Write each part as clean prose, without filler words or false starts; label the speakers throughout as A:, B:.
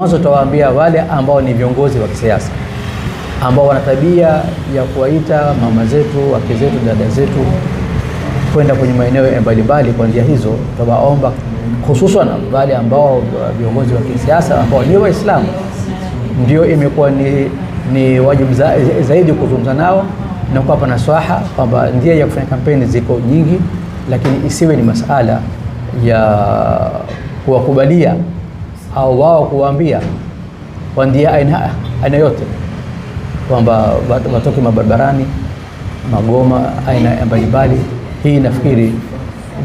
A: Mwanzo tutawaambia wale ambao ni viongozi wa kisiasa ambao wana tabia ya kuwaita mama zetu, wake zetu, dada zetu kwenda kwenye maeneo mbalimbali. Kwa njia hizo tutawaomba hususan wale ambao viongozi wa kisiasa ambao ni Waislamu, ndio imekuwa ni wajibu zaidi kuzungumza nao na kuwapa nasaha kwamba njia ya kufanya kampeni ziko nyingi, lakini isiwe ni masala ya kuwakubalia au wao kuwaambia kwa njia aina yote kwamba watoke mabarabarani, magoma aina mbalimbali. Hii nafikiri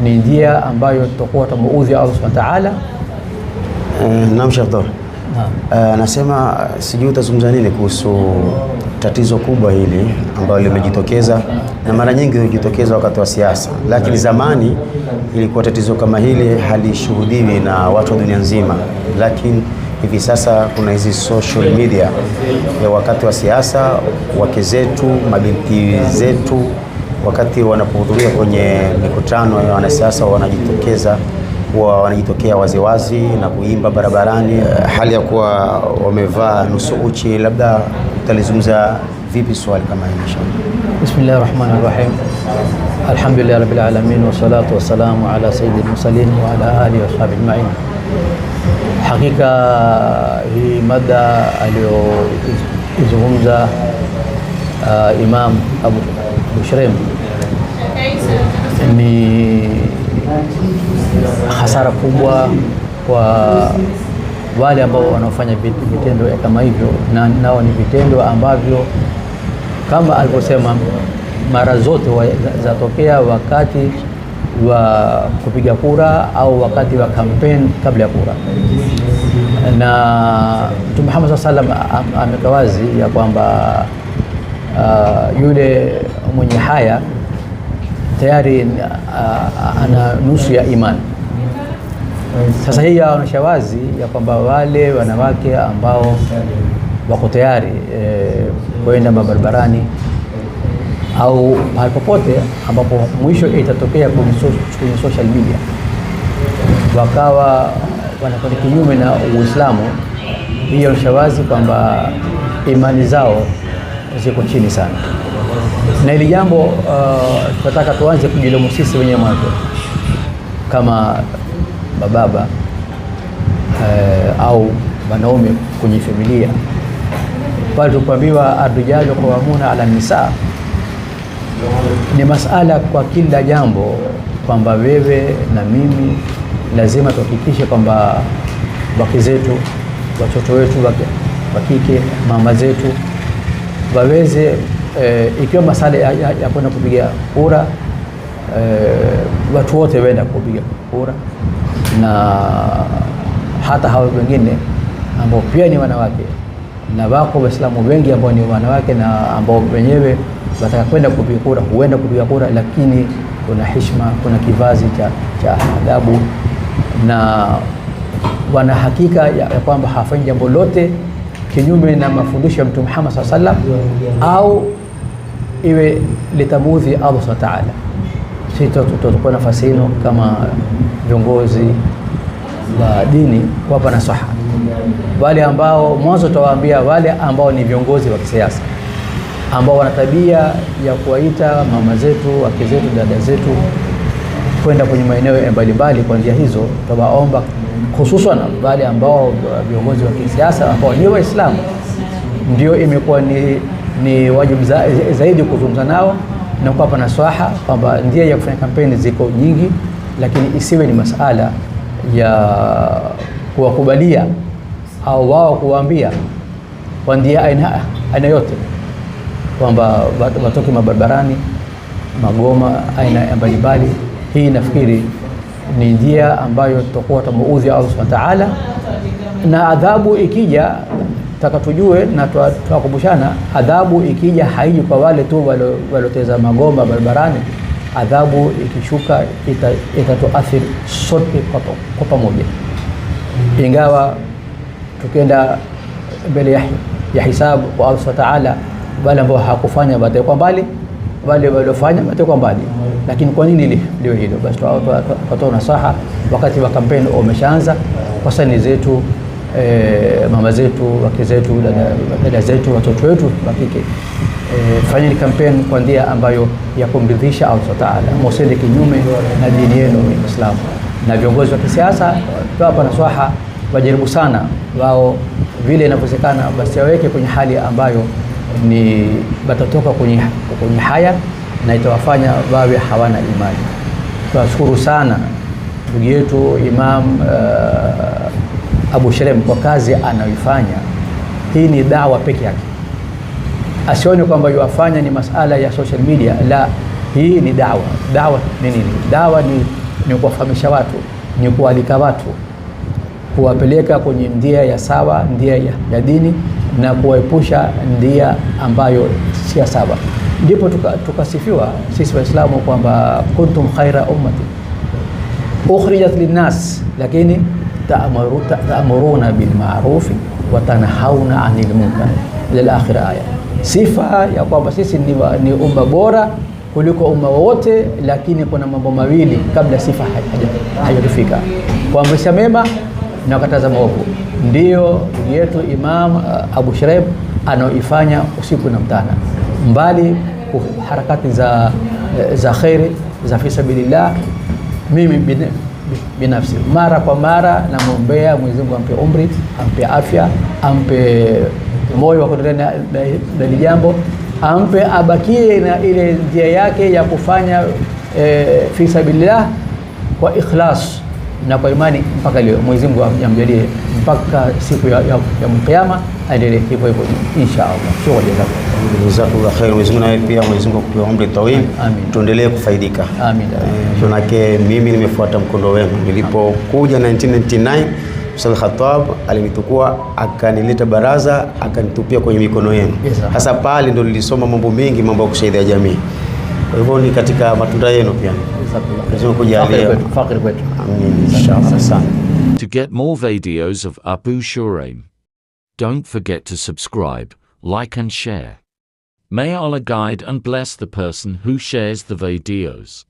A: ni njia ambayo tutakuwa tumuudhi Allah Subhanahu wa Ta'ala.
B: Naam Sheikh Abdul. Nasema sijui utazungumza nini kuhusu tatizo kubwa hili ambalo limejitokeza na mara nyingi hujitokeza wakati wa siasa, lakini zamani ilikuwa tatizo kama hili halishuhudiwi na watu wa dunia nzima, lakini hivi sasa kuna hizi social media ya wakati wa siasa, wake zetu, mabinti zetu wakati wanapohudhuria kwenye mikutano ya wanasiasa wanajitokea waziwazi na kuimba barabarani, hali ya kuwa wamevaa nusu uchi. Labda utalizungumza vipi swali kama hili?
A: Bismillahirrahmanirrahim. Alhamdulillah rabbil alamin wa salatu wa salamu ala sayyidil mursalin wa ala alihi wa sahbihi ajma'in. Hakika hii mada aliyozungumza Imam Abu Bushrem ni hasara kubwa kwa wale ambao wanaofanya vitendo kama hivyo, na nao ni vitendo ambavyo kama alivyosema mara zote zatokea wakati wa kupiga kura au wakati wa kampeni kabla ya kura. Na Mtume Muhammad sallallahu alaihi wasallam ameka wazi ya kwamba yule mwenye haya tayari ana nusu ya imani. Sasa hii yaonyesha wazi ya kwamba wale wanawake ambao wako tayari kwenda barabarani au mahali popote ambapo mwisho itatokea kwenye social media wakawa wanakwenda kinyume na Uislamu, hiyo inaonyesha wazi kwamba imani zao ziko chini sana. Na hili jambo tunataka tuanze kujilaumu sisi wenyewe mwanzo kama bababa au wanaume kwenye familia. Pale tukwambiwa ar-rijalu qawwamuna 'ala an-nisaa, ni masala kwa kila jambo kwamba wewe na mimi lazima tuhakikishe kwamba wake zetu, watoto wetu wa kike, mama zetu waweze ikiwa masala ya kwenda kupiga kura, watu wote waenda kupiga kura, na hata hao wengine ambao pia ni wanawake, na wako Waislamu wengi ambao ni wanawake na ambao wenyewe wataka kwenda kupiga kura, huenda kupiga kura, lakini kuna heshima, kuna kivazi cha adabu, na wana hakika ya kwamba hafanyi jambo lote kinyume na mafundisho ya Mtume Muhammad sallallahu alaihi wasallam au iwe litamudhi Allah subhanahu wa ta'ala. Sisi tutakuwa nafasi hino kama viongozi wa dini kuwapa nasaha wale ambao mwanzo tutawaambia wale ambao ni viongozi wa kisiasa ambao wana tabia ya kuwaita mama zetu, wake zetu, dada zetu kwenda kwenye maeneo mbalimbali. Kwa njia hizo tutawaomba hususan wale ambao viongozi wa kisiasa ambao ni Waislamu, ndio imekuwa ni wajibu zaidi kuzungumza nao na kuwapa nasaha kwamba njia ya kufanya kampeni ziko nyingi, lakini isiwe ni masala ya kuwakubalia au wao kuwaambia kwa njia aina yote kwamba watoke mabarabarani, magoma aina mbalimbali. Hii nafikiri ni njia ambayo tutakuwa tumuudhi Allah Subhanahu wa Ta'ala, na adhabu ikija takatujue na tuwakumbushana, adhabu ikija haiji kwa wale tu waloteza magoma barabarani. Adhabu ikishuka itatuathiri sote kwa pamoja, ingawa tukienda mbele ya hisabu kwa Allah Subhanahu wa Ta'ala, wale ambao hakufanya watakuwa mbali, wale waliofanya watakuwa mbali. Lakini kwa nini liwe hilo? Basi tutatoa nasaha wakati wa kampeni umeshaanza. Kwa sani zetu mama zetu, wake zetu, dada zetu, watoto wetu wa kike. Fanyeni kampeni kwa njia ambayo ya kumridhisha Allah Taala, msiende kinyume na dini yenu ya Uislamu. Na viongozi wa kisiasa hapa naswaha wajaribu sana wao vile inavyowezekana, basi waweke kwenye hali ambayo ni batatoka kwenye haya na itawafanya wawe hawana imani. Tunashukuru sana ndugu yetu Imam Abu Sharem kwa kazi anayoifanya. Hii ni dawa peke yake, asione kwamba yafanya ni masala ya social media. La, hii ni dawa. Dawa ni nini? Dawa ni kuwafahamisha watu, ni kualika watu, kuwapeleka kwenye ndia ya sawa, ndia ya dini, na kuwaepusha ndia ambayo si sawa. Ndipo tukasifiwa sisi Waislamu kwamba kuntum khaira ummati ukhrijat linnas, lakini ta'muruna bil ma'ruf wa tanhauna 'anil munkar ila akhir aya. Sifa ya kwamba sisi ni umma bora kuliko umma wote, lakini kuna mambo mawili kabla sifa hajafika: kuamrisha mema na kukataza maovu. Ndio yetu Imam Abu Sharem anaoifanya usiku na mchana, mbali harakati za khairi za fi sabilillah. Mimi binafsi mara kwa mara namuombea Mwenyezi Mungu ampe umri, ampe afya, ampe moyo wa kuendelea na jambo, ampe abakie na ile njia yake ya kufanya fi sabilillah kwa ikhlas na kwa imani mpaka leo. Mwenyezi Mungu amjalie mpaka siku ya Kiyama aendelee hivyo hivyo inshallah. Shukrani.
B: Jazakallahu khair. Mwenyezi Mungu nawe pia Mwenyezi Mungu akupe umri tawil, tuendelee kufaidika.
A: Amin.
B: Manake mimi nimefuata mkondo wenu. Nilipokuja 1999 Ustadh Khattab alinitukua akanileta baraza akanitupia kwenye mikono yenu. Hasa pale ndo nilisoma mambo mengi, mambo ya kusaidia jamii. Kwa hivyo ni katika matunda yenu pia.
A: Fakir kwetu.
B: Amin inshallah.
C: To get more videos of Abu Sharem, don't forget to subscribe, like and share. May Allah guide and bless the person who shares the videos.